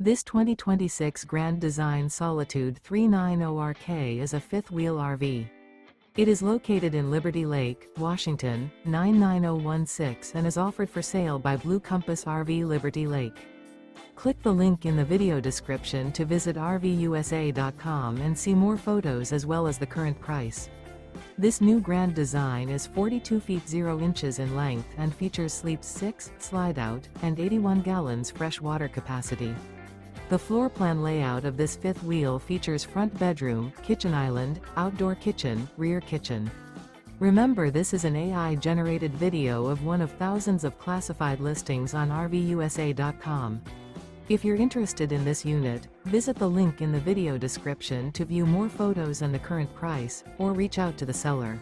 This 2026 Grand Design Solitude 390RK is a fifth-wheel RV. It is located in Liberty Lake, Washington, 99016 and is offered for sale by Blue Compass RV Liberty Lake. Click the link in the video description to visit RVUSA.com and see more photos as well as the current price. This new Grand Design is 42 feet 0 inches in length and features sleeps 6, slide-out, and 81 gallons fresh water capacity. The floor plan layout of this fifth wheel features front bedroom, kitchen island, outdoor kitchen, rear kitchen. Remember, this is an AI-generated video of one of thousands of classified listings on RVUSA.com. If you're interested in this unit, visit the link in the video description to view more photos and the current price, or reach out to the seller.